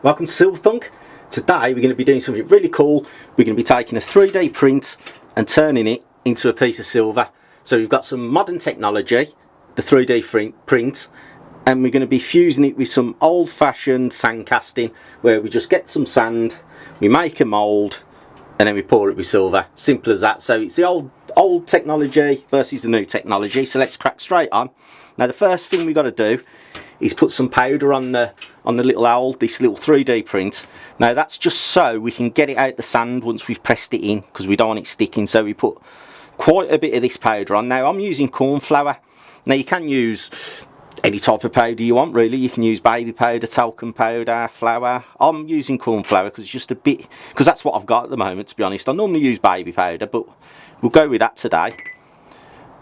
Welcome to Silverpunk. Today we're going to be doing something really cool. We're going to be taking a 3D print and turning it into a piece of silver. So we've got some modern technology, the 3D print, and we're going to be fusing it with some old-fashioned sand casting, where we just get some sand, we make a mould, and then we pour it with silver. Simple as that. So it's the old technology versus the new technology. So let's crack straight on. Now the first thing we've got to do is put some powder on the little owl, this little 3D print. Now that's just so we can get it out the sand once we've pressed it in, because we don't want it sticking. So we put quite a bit of this powder on. Now I'm using corn flour. Now you can use any type of powder you want, really. You can use baby powder, talcum powder, flour. I'm using corn flour because it's just a bit, because that's what I've got at the moment, to be honest. I normally use baby powder, but we'll go with that today.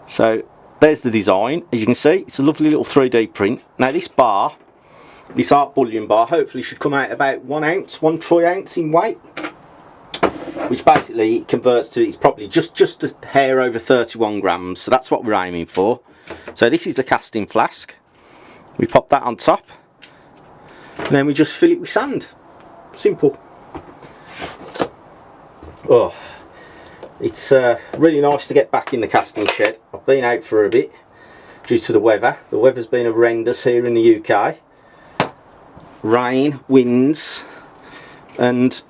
So there's the design. As you can see, it's a lovely little 3D print. Now this bar, this art bullion bar, hopefully should come out about 1 ounce, 1 troy ounce in weight, which basically it converts to, it's probably just a hair over 31 grams. So that's what we're aiming for. So this is the casting flask. We pop that on top, and then we just fill it with sand. Simple. Oh, it's really nice to get back in the casting shed. I've been out for a bit due to the weather. The weather's been horrendous here in the UK. Rain, winds, and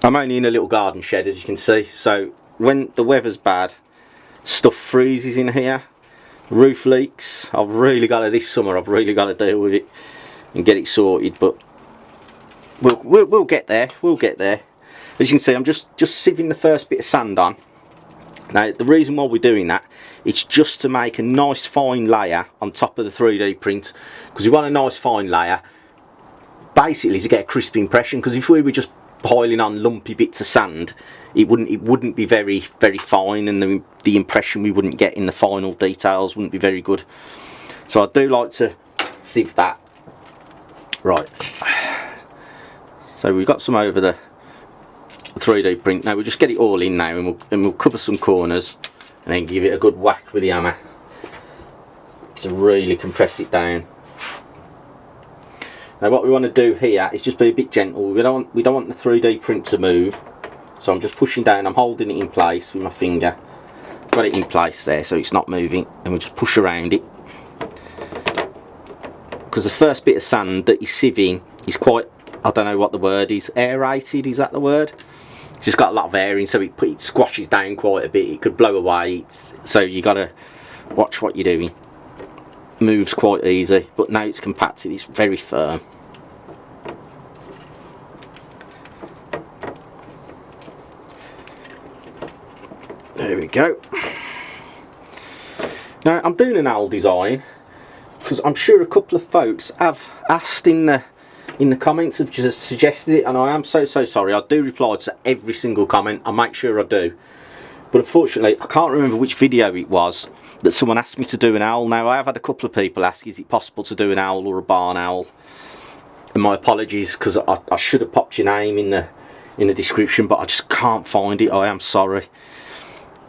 I'm only in a little garden shed, as you can see. So when the weather's bad, stuff freezes in here. Roof leaks. I've really got to, this summer I've really got to deal with it and get it sorted, but we'll get there. We'll get there. As you can see, I'm just sieving the first bit of sand on. Now the reason why we're doing that, it's just to make a nice fine layer on top of the 3D print, because we want a nice fine layer basically to get a crisp impression. Because if we were just piling on lumpy bits of sand, it wouldn't be very fine, and the impression we wouldn't get in the final details wouldn't be very good. So I do like to sieve that. Right, so we've got some over the 3D print. Now we'll just get it all in now, and we'll cover some corners and then give it a good whack with the hammer to really compress it down. Now what we want to do here is just be a bit gentle. We don't want the 3D print to move. So I'm just pushing down, I'm holding it in place with my finger. Got it in place there so it's not moving, and we'll just push around it. Because the first bit of sand that you're sieving is quite, I don't know what the word is, aerated, is that the word? It's just got a lot of air in, so it squashes down quite a bit. It could blow away, so you got to watch what you're doing. Moves quite easy, but now it's compacted, it's very firm. There we go. Now I'm doing an owl design because I'm sure a couple of folks have asked in the comments, have just suggested it, and I am so sorry. I do reply to every single comment. I make sure I do, but unfortunately I can't remember which video it was that someone asked me to do an owl. Now I have had a couple of people ask, is it possible to do an owl or a barn owl? And my apologies, because I should have popped your name in the description, but I just can't find it. I am sorry.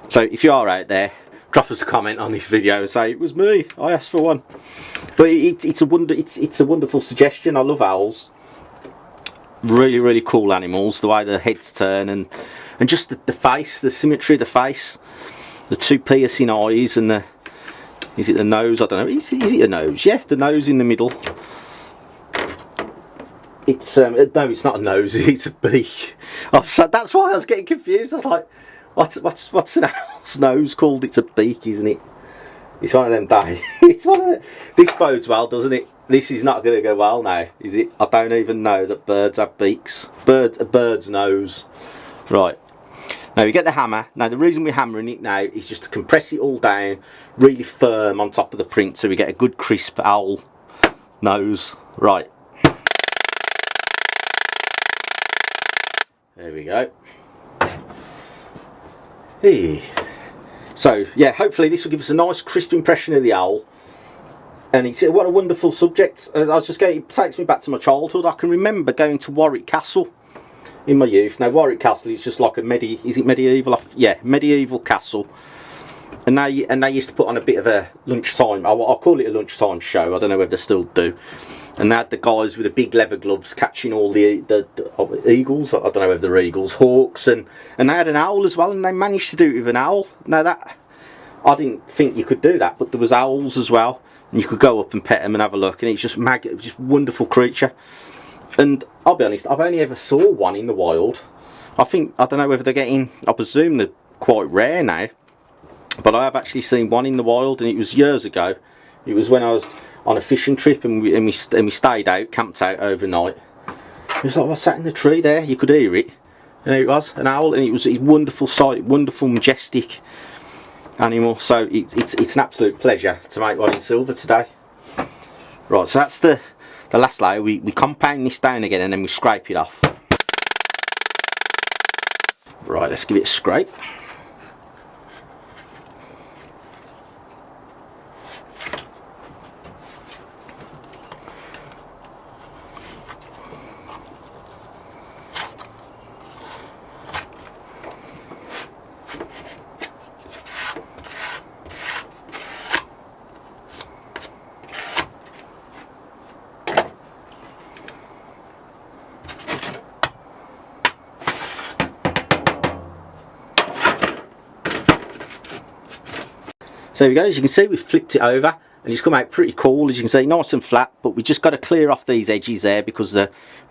So if you are out there, drop us a comment on this video and say it was me, I asked for one. But it's a wonderful suggestion. I love owls. Really cool animals. The way their heads turn, and just the face, the symmetry of the face, the two piercing eyes, and the, is it the nose? I don't know. Is it a nose? Yeah, the nose in the middle. It's no, it's not a nose. It's a beak. Oh, so that's why I was getting confused. I was like, what's an owl's nose called? It's a beak, isn't it? It's one of them days. It's one of the, this bodes well, doesn't it? This is not going to go well now, is it? I don't even know that birds have beaks. A bird's nose. Right. Now we get the hammer. Now the reason we're hammering it now is just to compress it all down really firm on top of the print, so we get a good crisp owl nose. Right. There we go. Hey. So yeah, hopefully this will give us a nice crisp impression of the owl. And it's what a wonderful subject. As I was just going, it takes me back to my childhood. I can remember going to Warwick Castle in my youth. Now Warwick Castle is just like a medieval? Yeah, medieval castle. And they used to put on a bit of a lunchtime, I'll call it a lunchtime show, I don't know whether they still do. and they had the guys with the big leather gloves catching all the eagles. I don't know if they're eagles, hawks, and they had an owl as well, and they managed to do it with an owl. Now that, I didn't think you could do that, but there was owls as well, and you could go up and pet them and have a look, and it's just just wonderful creature. And I'll be honest, I've only ever saw one in the wild. I don't know whether they're getting, I presume they're quite rare now, but I have actually seen one in the wild, and it was years ago. It was when I was on a fishing trip, and we stayed out, camped out overnight. It was like, I sat in the tree there, you could hear it, and there it was, an owl, and it was a wonderful sight, wonderful, majestic animal. So it's an absolute pleasure to make one in silver today. Right, so that's the last layer. We compound this down again, and then we scrape it off. Right, let's give it a scrape. So there we go, as you can see, we've flipped it over and it's come out pretty cool, as you can see, nice and flat, but we just got to clear off these edges there because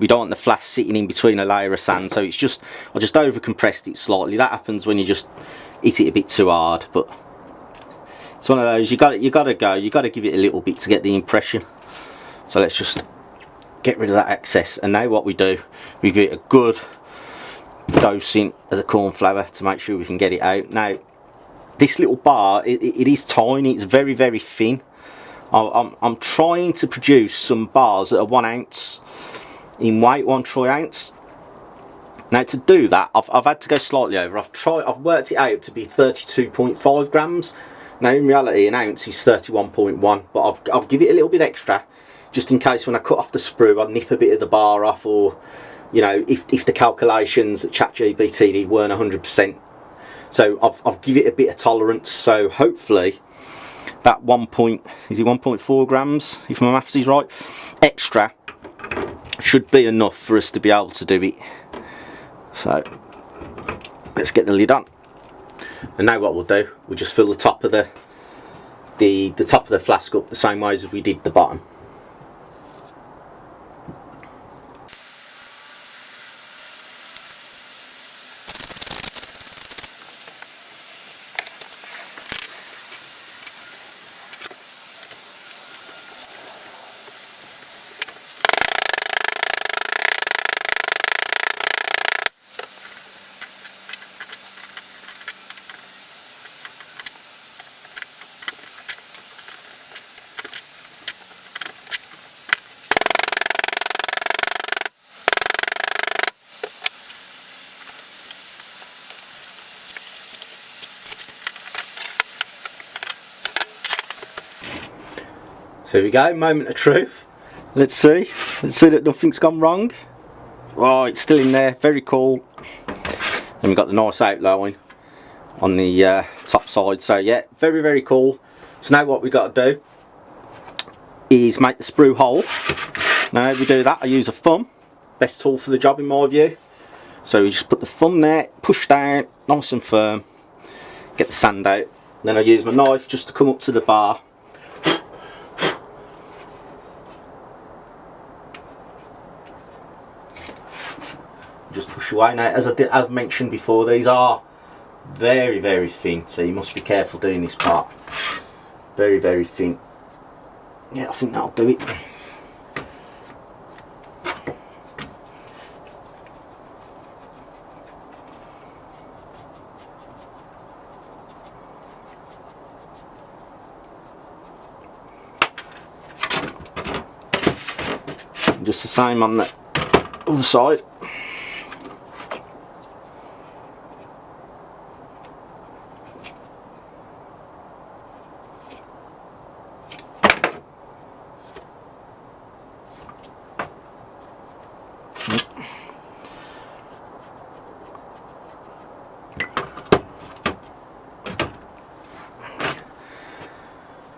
we don't want the flash sitting in between a layer of sand. So it's just, I just over compressed it slightly. That happens when you just hit it a bit too hard, but it's one of those, you got to give it a little bit to get the impression. So let's just get rid of that excess, and now what we do, we give it a good dosing of the corn flour to make sure we can get it out. Now this little bar, it is tiny, it's very, very thin. I'm trying to produce some bars that are 1 ounce in weight, 1/3 ounce. Now to do that, I've had to go slightly over. I've worked it out to be 32.5 grams. Now in reality, an ounce is 31.1, but I've given it a little bit extra, just in case when I cut off the sprue, I'd nip a bit of the bar off, or you know, if the calculations that ChatGPT did weren't 100%. So I've given it a bit of tolerance, so hopefully that 1.4 grams, if my maths is right, extra should be enough for us to be able to do it. So let's get the lid on, and now what we'll do, we'll just fill the top of the top of the flask up the same way as we did the bottom. So here we go, moment of truth. Let's see that nothing's gone wrong. Oh, it's still in there, very cool. And we've got the nice outline on the top side. So yeah, very, very cool. So now what we've got to do is make the sprue hole. Now we do that, I use a thumb, best tool for the job in my view. So we just put the thumb there, push down, nice and firm, get the sand out. Then I use my knife just to come up to the bar. Just push away. Now, as I've mentioned before, these are very, very thin, so you must be careful doing this part. Very, very thin. Yeah, I think that'll do it. Just the same on the other side.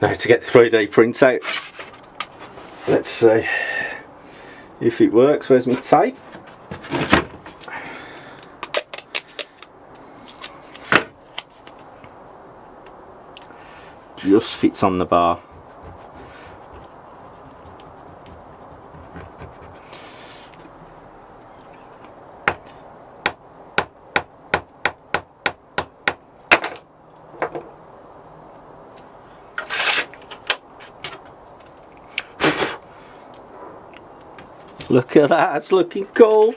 Now to get the 3D print out, let's see. if it works. Where's my tape? Just fits on the bar. Look at that, it's looking cool.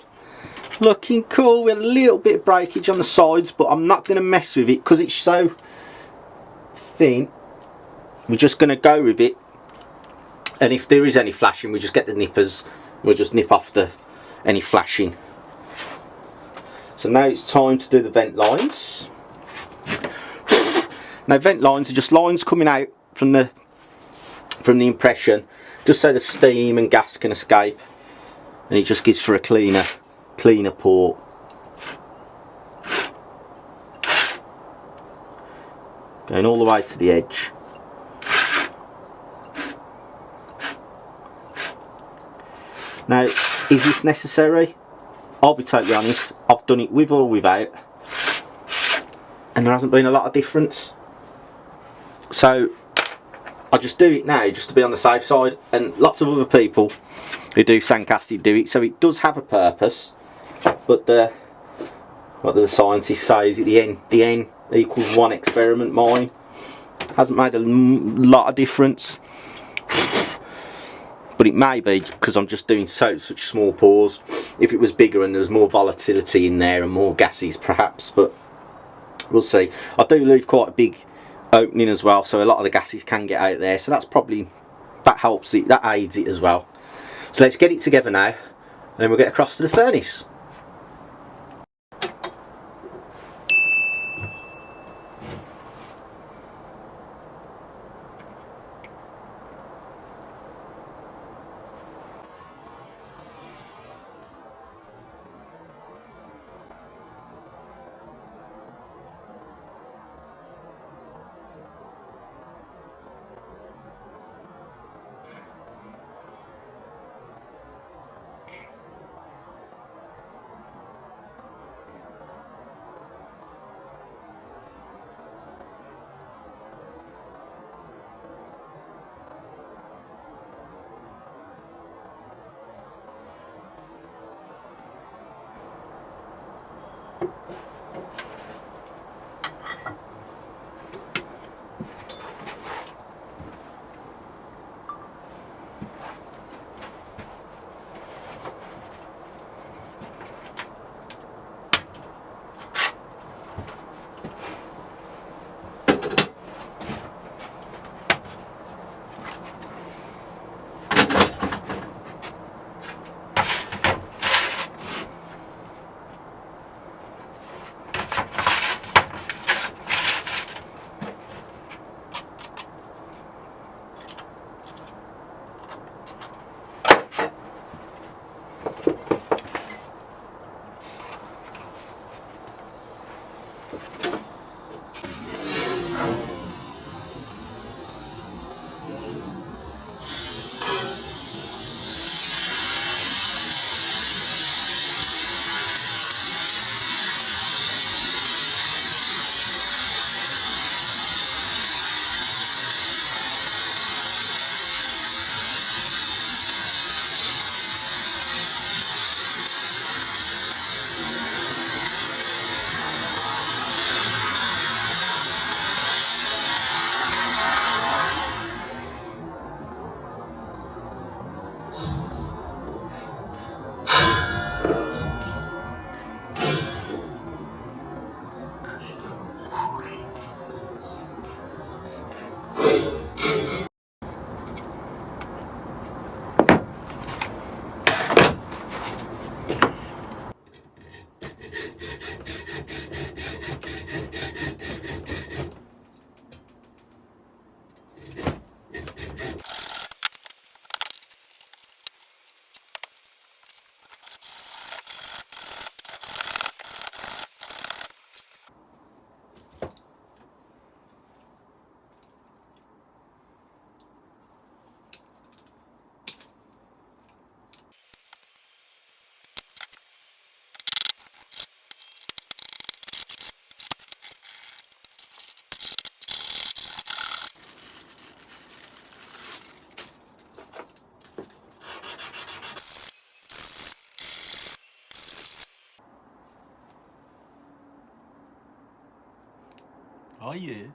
Looking cool. We had a little bit of breakage on the sides, but I'm not going to mess with it because it's so thin. We're just going to go with it, and if there is any flashing, we just get the nippers. We'll just nip off any flashing. So now it's time to do the vent lines. Now vent lines are just lines coming out from the impression, just so the steam and gas can escape, and it just gives for a cleaner pour. Going all the way to the edge. Now, is this necessary? I'll be totally honest, I've done it with or without, and there hasn't been a lot of difference. So I just do it now just to be on the safe side, and lots of other people who do sandcasting do it, so it does have a purpose. But what the scientists say is at the n equals 1 experiment. Mine hasn't made a lot of difference, but it may be because I'm just doing such small pours. If it was bigger and there was more volatility in there and more gases perhaps, but we'll see. I do leave quite a big opening as well, so a lot of the gases can get out there, so that helps it, that aids it as well. So let's get it together now, and then we'll get across to the furnace. Are you?